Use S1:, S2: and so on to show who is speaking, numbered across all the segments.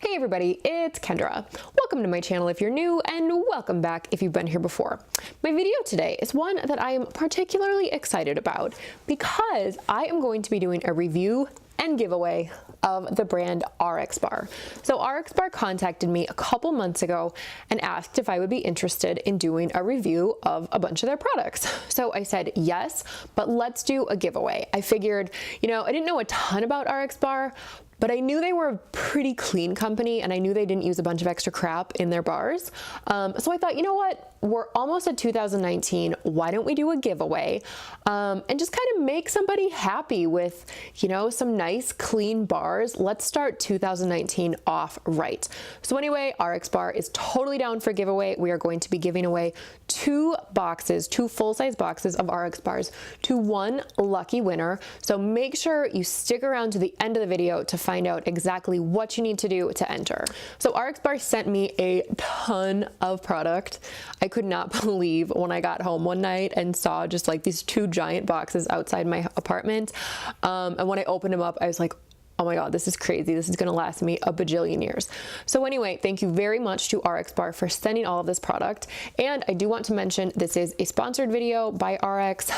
S1: Hey everybody, it's Kendra. Welcome to my channel if you're new, and welcome back if you've been here before. My video today is one that I am particularly excited about because I am going to be doing a review and giveaway of the brand Rxbar. So Rxbar contacted me a couple months ago and asked if I would be interested in doing a review of a bunch of their products. So I said yes, but let's do a giveaway. I figured, I didn't know a ton about Rxbar, but I knew they were a pretty clean company and I knew they didn't use a bunch of extra crap in their bars. So I thought, you know what? We're almost at 2019. Why don't we do a giveaway and just kind of make somebody happy with, some nice clean bars. Let's start 2019 off right. So anyway, Rxbar is totally down for giveaway. We are going to be giving away two full-size boxes of Rxbars to one lucky winner. So make sure you stick around to the end of the video to find out exactly what you need to do to enter. So Rxbar sent me a ton of product. I could not believe when I got home one night and saw just like these two giant boxes outside my apartment. And when I opened them up, I was like, oh my God, this is crazy. This is going to last me a bajillion years. So anyway, thank you very much to Rxbar for sending all of this product. And I do want to mention this is a sponsored video by Rx,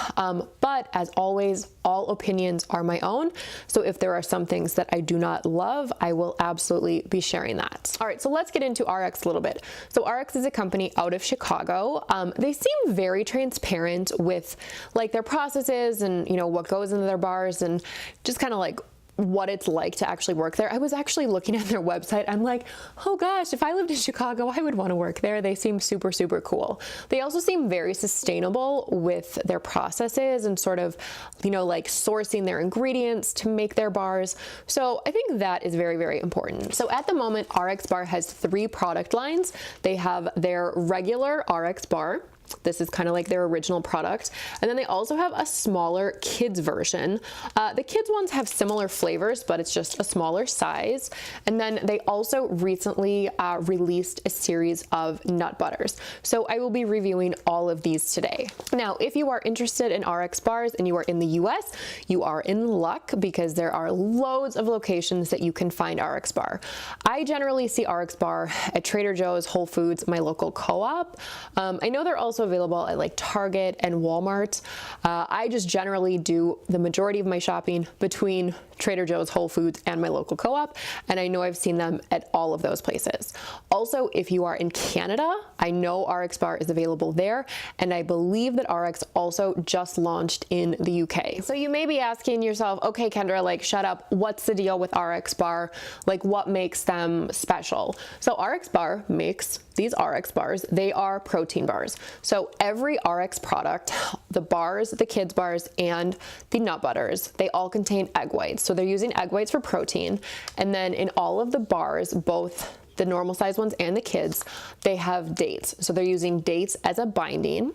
S1: but as always, all opinions are my own. So if there are some things that I do not love, I will absolutely be sharing that. All right, so let's get into Rx a little bit. So Rx is a company out of Chicago. They seem very transparent with like their processes and what goes into their bars and just kind of like what it's like to actually work there. I was actually looking at their website. I'm like, oh gosh, if I lived in Chicago, I would want to work there. They seem super, super cool. They also seem very sustainable with their processes and sort of, like sourcing their ingredients to make their bars. So I think that is very, very important. So at the moment, Rxbar has three product lines. They have their regular Rxbar. This is kind of like their original product. And then they also have a smaller kids version. The kids ones have similar flavors, but it's just a smaller size. And then they also recently released a series of nut butters. So I will be reviewing all of these today. Now, if you are interested in RX bars and you are in the US, you are in luck because there are loads of locations that you can find RX bar. I generally see RX bar at Trader Joe's, Whole Foods, my local co-op. I know they're also available at like Target and Walmart. I just generally do the majority of my shopping between Trader Joe's, Whole Foods, and my local co-op, and I know I've seen them at all of those places. Also, if you are in Canada, I know Rxbar is available there, and I believe that Rx also just launched in the UK. So you may be asking yourself, okay, Kendra, like shut up, what's the deal with Rxbar? Like what makes them special? So Rxbar makes these Rx bars. They are protein bars. So every Rx product, the bars, the kids bars, and the nut butters, they all contain egg whites. So they're using egg whites for protein. And then in all of the bars, both the normal size ones and the kids, they have dates. So they're using dates as a binding.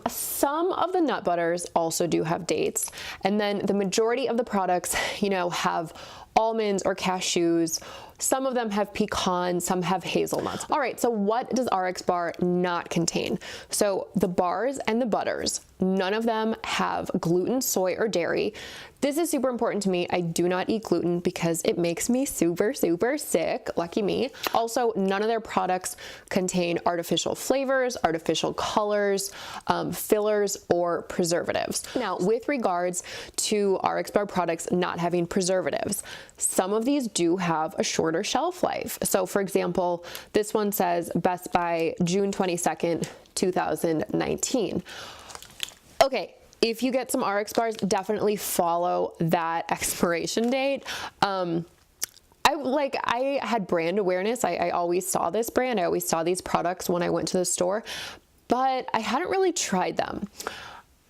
S1: Some of the nut butters also do have dates. And then the majority of the products, have almonds or cashews. Some of them have pecan, some have hazelnuts. All right, so what does Rxbar not contain? So the bars and the butters, none of them have gluten, soy, or dairy. This is super important to me. I do not eat gluten because it makes me super, super sick. Lucky me. Also, none of their products contain artificial flavors, artificial colors, fillers, or preservatives. Now, with regards to Rxbar products not having preservatives, some of these do have a shorter shelf life. So for example, this one says best by June 22nd, 2019. Okay, if you get some RX bars, definitely follow that expiration date. I had brand awareness. I always saw this brand. I always saw these products when I went to the store, but I hadn't really tried them.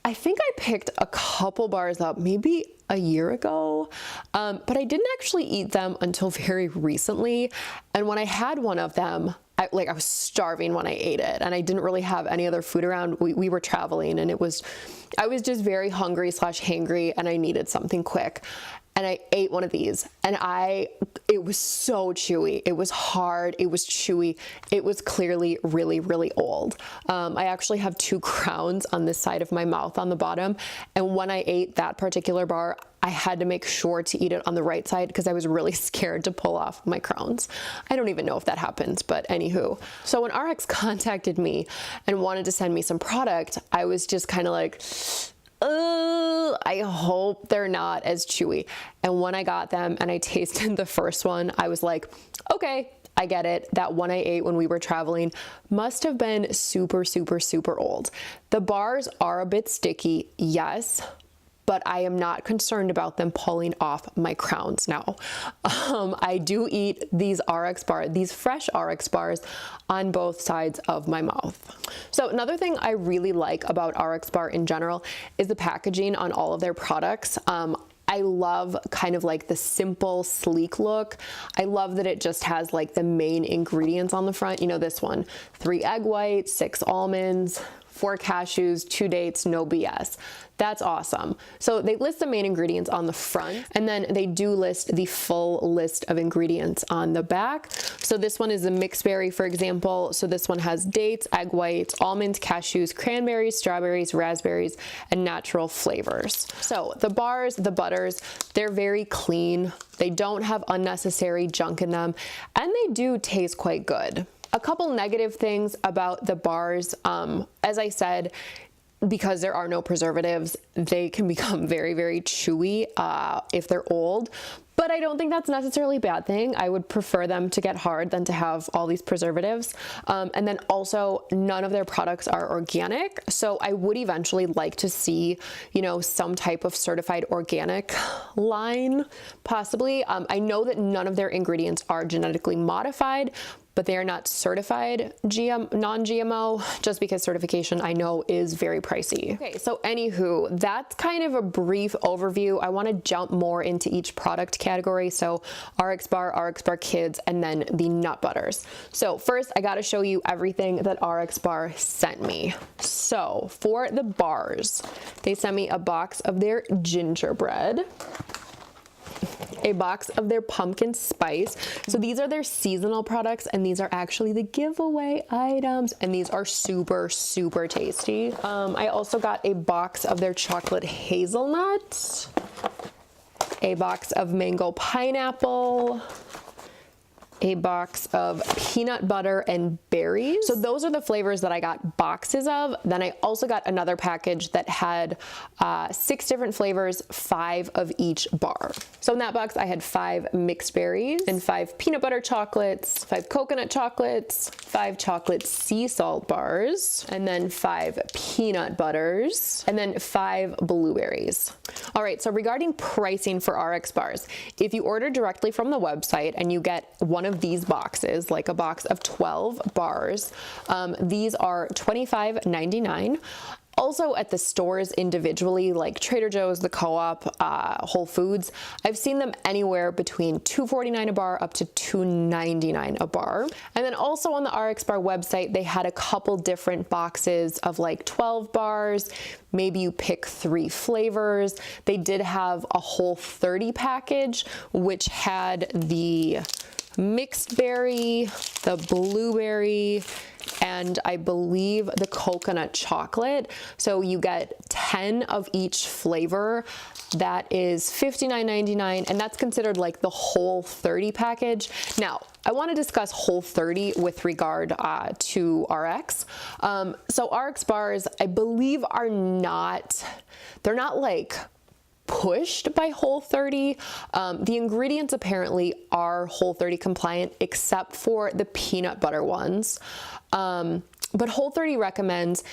S1: I think I picked a couple bars up maybe a year ago, but I didn't actually eat them until very recently. And when I had one of them, I was starving when I ate it, and I didn't really have any other food around. We were traveling, and I was just very hungry / hangry, and I needed something quick. And I ate one of these, and it was so chewy. It was hard, it was chewy. It was clearly really, really old. I actually have 2 crowns on this side of my mouth on the bottom. And when I ate that particular bar, I had to make sure to eat it on the right side because I was really scared to pull off my crowns. I don't even know if that happens, but anywho. So when RX contacted me and wanted to send me some product, I was just kind of like, I hope they're not as chewy. And when I got them and I tasted the first one, I was like, okay, I get it. That one I ate when we were traveling must have been super, super, super old. The bars are a bit sticky, yes, but I am not concerned about them pulling off my crowns now. I do eat these these fresh RX bars on both sides of my mouth. So another thing I really like about RXBAR in general is the packaging on all of their products. I love kind of like the simple, sleek look. I love that it just has like the main ingredients on the front. You know, this one, 3 egg whites, 6 almonds, 4 cashews, 2 dates, no BS. That's awesome. So they list the main ingredients on the front, and then they do list the full list of ingredients on the back. So this one is a mixed berry, for example. So this one has dates, egg whites, almonds, cashews, cranberries, strawberries, raspberries, and natural flavors. So the bars, the butters, they're very clean. They don't have unnecessary junk in them, and they do taste quite good. A couple negative things about the bars, as I said, because there are no preservatives, they can become very, very chewy if they're old. But I don't think that's necessarily a bad thing. I would prefer them to get hard than to have all these preservatives. And then also, none of their products are organic. So I would eventually like to see, you know, some type of certified organic line, possibly. I know that none of their ingredients are genetically modified, but they are not certified non-GMO, just because certification I know is very pricey. Okay, so anywho, that's kind of a brief overview. I wanna jump more into each product category. So RXBAR, RXBAR Kids, and then the nut butters. So first, I gotta show you everything that RXBAR sent me. So for the bars, they sent me a box of their gingerbread, a box of their pumpkin spice. So these are their seasonal products, and these are actually the giveaway items, and these are super, super tasty. I also got a box of their chocolate hazelnut, a box of mango pineapple, a box of peanut butter and berries. So those are the flavors that I got boxes of. Then I also got another package that had 6 different flavors, 5 of each bar. So in that box, I had 5 mixed berries and 5 peanut butter chocolates, 5 coconut chocolates, 5 chocolate sea salt bars, and then 5 peanut butters, and then 5 blueberries. All right, so regarding pricing for RX bars, if you order directly from the website and you get one of these boxes, like a box of 12 bars, these are $25.99. Also at the stores individually, like Trader Joe's, the Co-op, Whole Foods, I've seen them anywhere between $2.49 a bar up to $2.99 a bar. And then also on the RXBAR website, they had a couple different boxes of like 12 bars. Maybe you pick 3 flavors. They did have a whole 30 package, which had the mixed berry, the blueberry, and I believe the coconut chocolate. So you get 10 of each flavor. That is $59.99, and that's considered like the whole 30 package. Now, I want to discuss whole 30 with regard to RX. So RX bars, I believe, they're not like pushed by Whole 30. The ingredients apparently are Whole 30 compliant, except for the peanut butter ones. But Whole 30 recommends,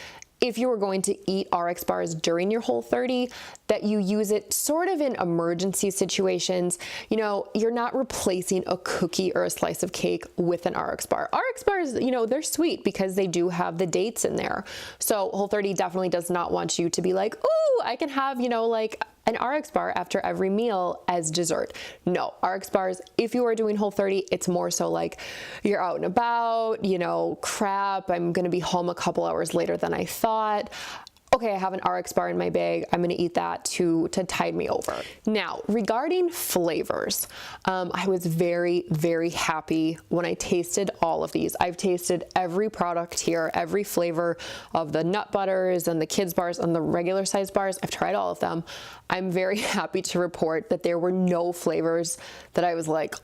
S1: if you are going to eat RX bars during your Whole 30, that you use it sort of in emergency situations. You know, you're not replacing a cookie or a slice of cake with an RX bar. RX bars, you know, they're sweet because they do have the dates in there. So Whole 30 definitely does not want you to be like, ooh, I can have, you know, like an RX bar after every meal as dessert. No, RX bars, if you are doing Whole 30, it's more so like you're out and about, you know, crap, I'm gonna be home a couple hours later than I thought. okay, I have an RX bar in my bag, I'm gonna eat that to tide me over. Now, regarding flavors, I was very, very happy when I tasted all of these. I've tasted every product here, every flavor of the nut butters and the kids bars and the regular size bars. I've tried all of them. I'm very happy to report that there were no flavors that I was like,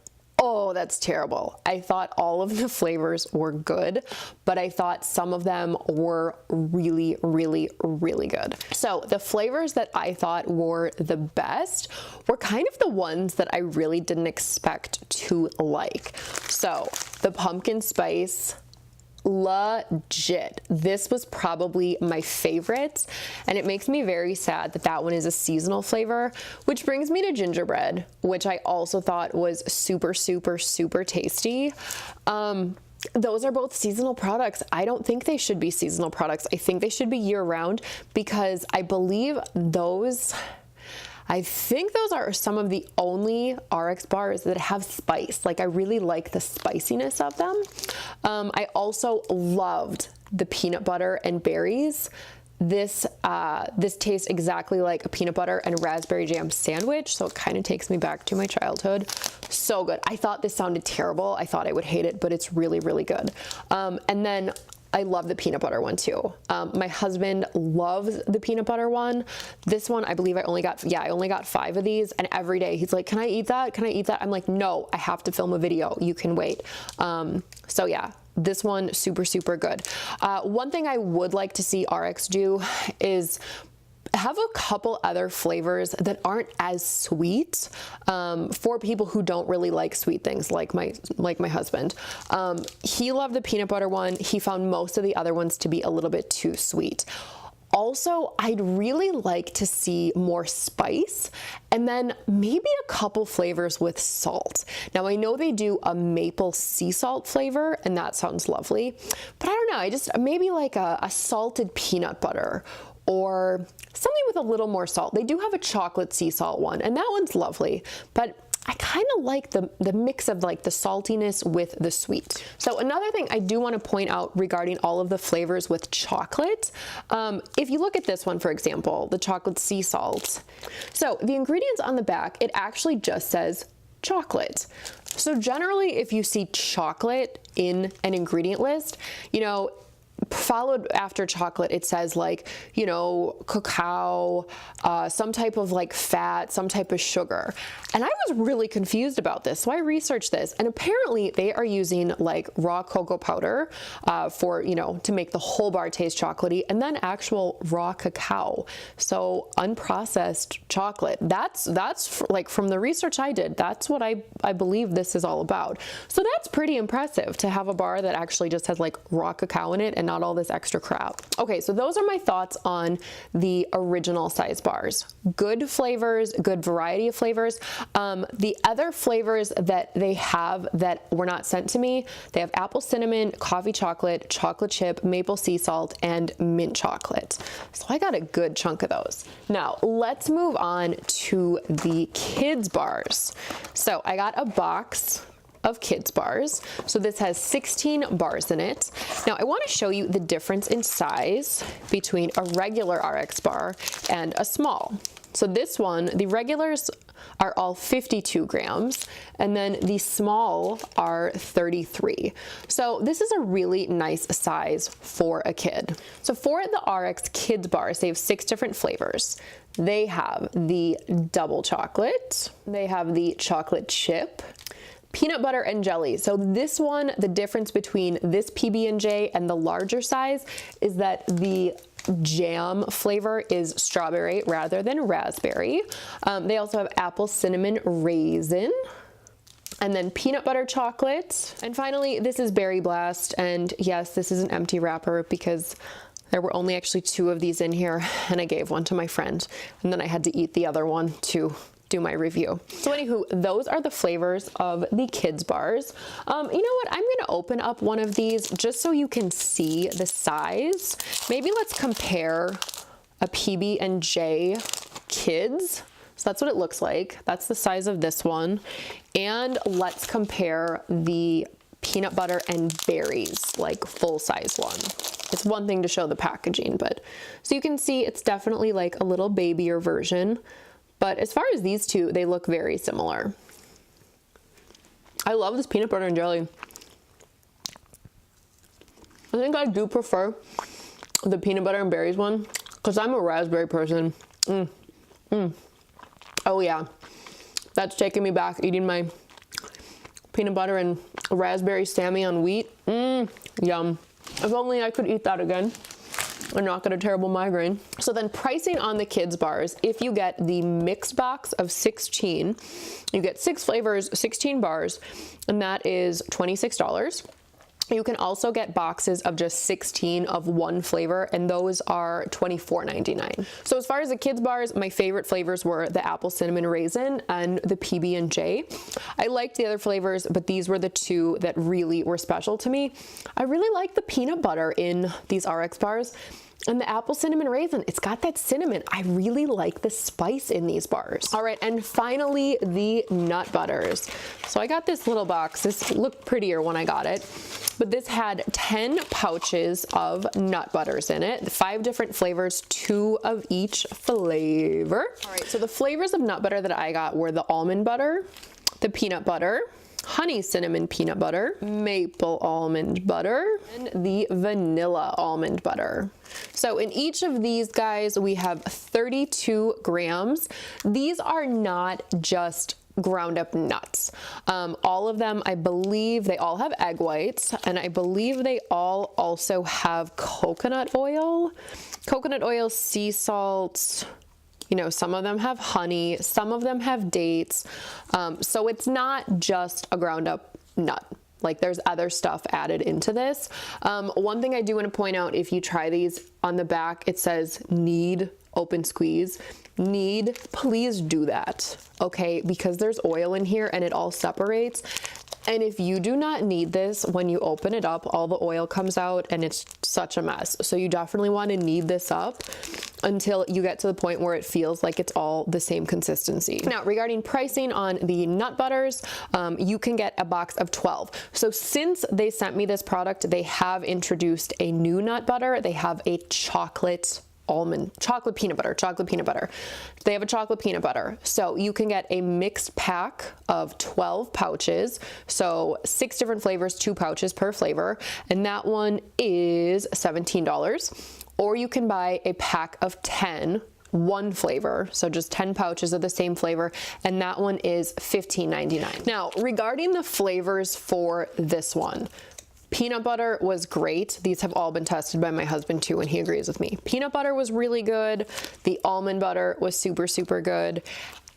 S1: oh, that's terrible. I thought all of the flavors were good, but I thought some of them were really, really, really good. So the flavors that I thought were the best were kind of the ones that I really didn't expect to like. So the pumpkin spice, legit. This was probably my favorite, and it makes me very sad that that one is a seasonal flavor, which brings me to gingerbread, which I also thought was super, super, super tasty. Those are both seasonal products. I don't think they should be seasonal products. I think they should be year-round, because I believe those are some of the only RX bars that have spice. Like, I really like the spiciness of them. I also loved the peanut butter and berries. This tastes exactly like a peanut butter and raspberry jam sandwich, so it kind of takes me back to my childhood. So good. I thought this sounded terrible. I thought I would hate it, but it's really, really good. And then I love the peanut butter one too. My husband loves the peanut butter one. This one, I believe I only got 5 of these, and every day he's like, can I eat that? Can I eat that? I'm like, no, I have to film a video. You can wait. So yeah, this one, super, super good. One thing I would like to see RX do is have a couple other flavors that aren't as sweet, for people who don't really like sweet things, like my husband. He loved the peanut butter one. He found most of the other ones to be a little bit too sweet. Also, I'd really like to see more spice, and then maybe a couple flavors with salt. Now, I know they do a maple sea salt flavor, and that sounds lovely, but I don't know, I just maybe like a salted peanut butter, or something with a little more salt. They do have a chocolate sea salt one, and that one's lovely, but I kind of like the mix of like the saltiness with the sweet. So another thing I do want to point out regarding all of the flavors with chocolate, if you look at this one, for example, the chocolate sea salt. So the ingredients on the back, it actually just says chocolate. So generally, if you see chocolate in an ingredient list, you know, followed after chocolate, it says like, you know, cacao, some type of like fat, some type of sugar. And I was really confused about this, so I researched this, and apparently they are using like raw cocoa powder for, you know, to make the whole bar taste chocolatey, and then actual raw cacao. So unprocessed chocolate. That's like, from the research I did, that's what I believe this is all about. So that's pretty impressive to have a bar that actually just has like raw cacao in it and not all this extra crap. Okay, so those are my thoughts on the original size bars. Good flavors, good variety of flavors. The other flavors that they have that were not sent to me, they have apple cinnamon, coffee chocolate, chocolate chip, maple sea salt, and mint chocolate. So I got a good chunk of those. Now let's move on to the kids bars. So I got a box of kids bars. So this has 16 bars in it. Now I want to show you the difference in size between a regular RX bar and a small. So this one, the regulars are all 52 grams, and then the small are 33. So this is a really nice size for a kid. So for the RX kids bars, they have 6 different flavors. They have the double chocolate, they have the chocolate chip, peanut butter and jelly. So this one, the difference between this PB&J and the larger size is that the jam flavor is strawberry rather than raspberry. They also have apple cinnamon raisin, and then peanut butter chocolate. And finally, this is Berry Blast. And yes, this is an empty wrapper because there were only actually 2 of these in here, and I gave one to my friend, and then I had to eat the other one to do my review. So anywho, those are the flavors of the kids bars. You know what? I'm gonna open up one of these just so you can see the size. Maybe let's compare a PB&J kids. So that's what it looks like. That's the size of this one. And let's compare the peanut butter and berries, like full-size one. It's one thing to show the packaging, but so you can see it's definitely like a little babier version. But as far as these two, they look very similar. I love this peanut butter and jelly. I think I do prefer the peanut butter and berries one because I'm a raspberry person. Oh yeah, that's taking me back, eating my peanut butter and raspberry Sammy on wheat. Yum. If only I could eat that again and not get a terrible migraine. So then pricing on the kids bars, if you get the mixed box of 16, you get 6 flavors, 16 bars, and that is $26. You can also get boxes of just 16 of one flavor, and those are $24.99. So as far as the kids bars, my favorite flavors were the apple cinnamon raisin and the PB&J. I liked the other flavors, but these were the two that really were special to me. I really like the peanut butter in these RX bars. And the apple cinnamon raisin, it's got that cinnamon. I really like the spice in these bars. All right, and finally the nut butters. So I got this little box. This looked prettier when I got it, but this had 10 pouches of nut butters in it, 5 different flavors, 2 of each flavor. All right, so the flavors of nut butter that I got were the almond butter, the peanut butter, honey cinnamon peanut butter, maple almond butter, and the vanilla almond butter. So in each of these guys, we have 32 grams. These are not just ground up nuts. All of them, I believe they all have egg whites, and I believe they all also have coconut oil, sea salt. You know, some of them have honey, some of them have dates. So it's not just a ground up nut. Like there's other stuff added into this. One thing I do want to point out, if you try these, on the back, it says need open squeeze. Need, please do that, okay? Because there's oil in here and it all separates. And if you do not need this, when you open it up, all the oil comes out and it's such a mess. So you definitely want to knead this up until you get to the point where it feels like it's all the same consistency. Now, regarding pricing on the nut butters, you can get a box of 12. So since they sent me this product, they have introduced a new nut butter. They have a chocolate peanut butter. They have a chocolate peanut butter. So you can get a mixed pack of 12 pouches. So 6 different flavors, 2 pouches per flavor. And that one is $17. Or you can buy a pack of 10, one flavor, so just 10 pouches of the same flavor, and that one is $15.99. Now, regarding the flavors for this one, peanut butter was great. These have all been tested by my husband too, and he agrees with me. Peanut butter was really good. The almond butter was super, super good.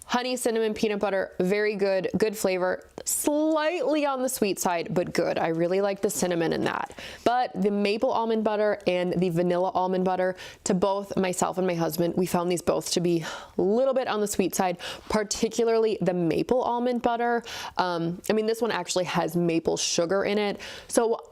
S1: Honey cinnamon peanut butter, very good, good flavor, slightly on the sweet side, but good. I really like the cinnamon in that. But the maple almond butter and the vanilla almond butter, to both myself and my husband, we found these both to be a little bit on the sweet side, particularly the maple almond butter. I mean, this one actually has maple sugar in it. So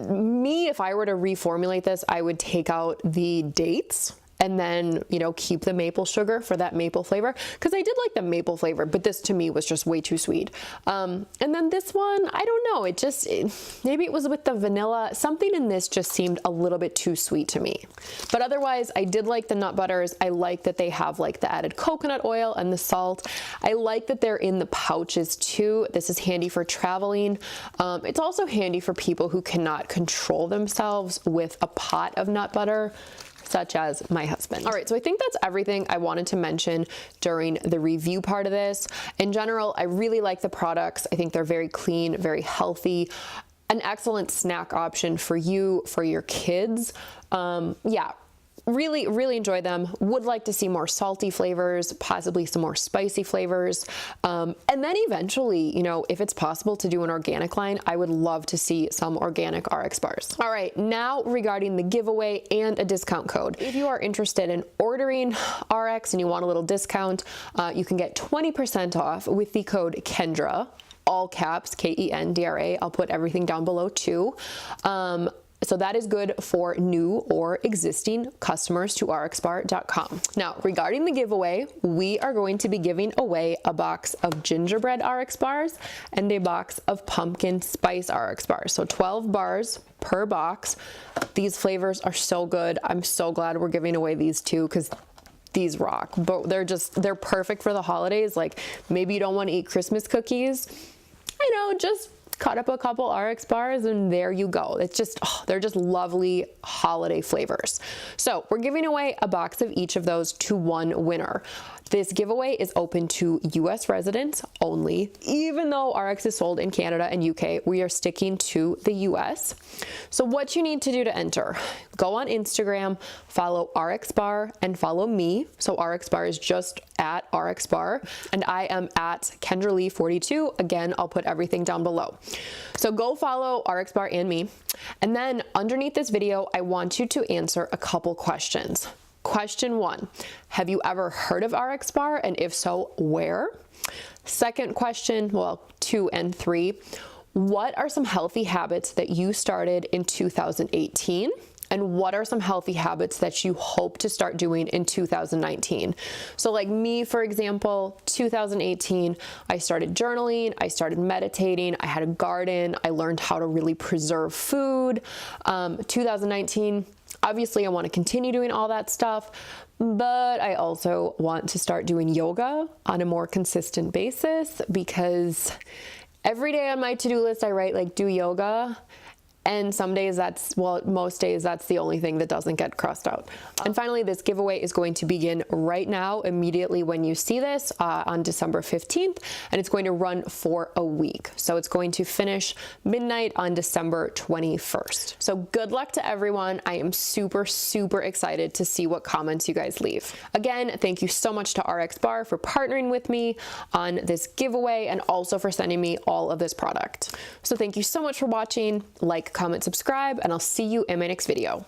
S1: me, if I were to reformulate this, I would take out the dates and then, you know, keep the maple sugar for that maple flavor, because I did like the maple flavor, but this to me was just way too sweet. And then this one, I don't know, maybe it was with the vanilla, something in this just seemed a little bit too sweet to me. But otherwise, I did like the nut butters. I like that they have like the added coconut oil and the salt. I like that they're in the pouches too. This is handy for traveling. It's also handy for people who cannot control themselves with a pot of nut butter, such as my husband. All right, so I think that's everything I wanted to mention during the review part of this. In general, I really like the products. I think they're very clean, very healthy, an excellent snack option for you, for your kids. Yeah, really, really enjoy them. Would like to see more salty flavors, possibly some more spicy flavors. And then eventually, you know, if it's possible to do an organic line, I would love to see some organic RX bars. All right, now regarding the giveaway and a discount code. If you are interested in ordering RX and you want a little discount, you can get 20% off with the code Kendra, all caps, Kendra. I'll put everything down below too. So that is good for new or existing customers to rxbar.com. Now, regarding the giveaway, we are going to be giving away a box of Gingerbread RXBARs and a box of Pumpkin Spice RXBARs. So 12 bars per box. These flavors are so good. I'm so glad we're giving away these two because these rock, but they're perfect for the holidays. Like maybe you don't want to eat Christmas cookies, just cut up a couple RX bars and there you go. It's just, they're just lovely holiday flavors. So we're giving away a box of each of those to one winner. This giveaway is open to US residents only. Even though RX is sold in Canada and UK, we are sticking to the US. So what you need to do to enter, go on Instagram, follow Rxbar and follow me. So Rxbar is just at Rxbar and I am at KendraLee42. Again, I'll put everything down below. So go follow Rxbar and me. And then underneath this video, I want you to answer a couple questions. Question 1, have you ever heard of Rxbar? And if so, where? Second question, well, 2 and 3, what are some healthy habits that you started in 2018? And what are some healthy habits that you hope to start doing in 2019? So like me, for example, 2018, I started journaling, I started meditating, I had a garden, I learned how to really preserve food. 2019, obviously I want to continue doing all that stuff, but I also want to start doing yoga on a more consistent basis because every day on my to-do list, I write like do yoga. And some days most days that's the only thing that doesn't get crossed out. And finally, this giveaway is going to begin right now, immediately when you see this on December 15th, and it's going to run for a week. So it's going to finish midnight on December 21st. So good luck to everyone. I am super, super excited to see what comments you guys leave. Again, thank you so much to Rxbar for partnering with me on this giveaway and also for sending me all of this product. So thank you so much for watching. Like, comment, subscribe, and I'll see you in my next video.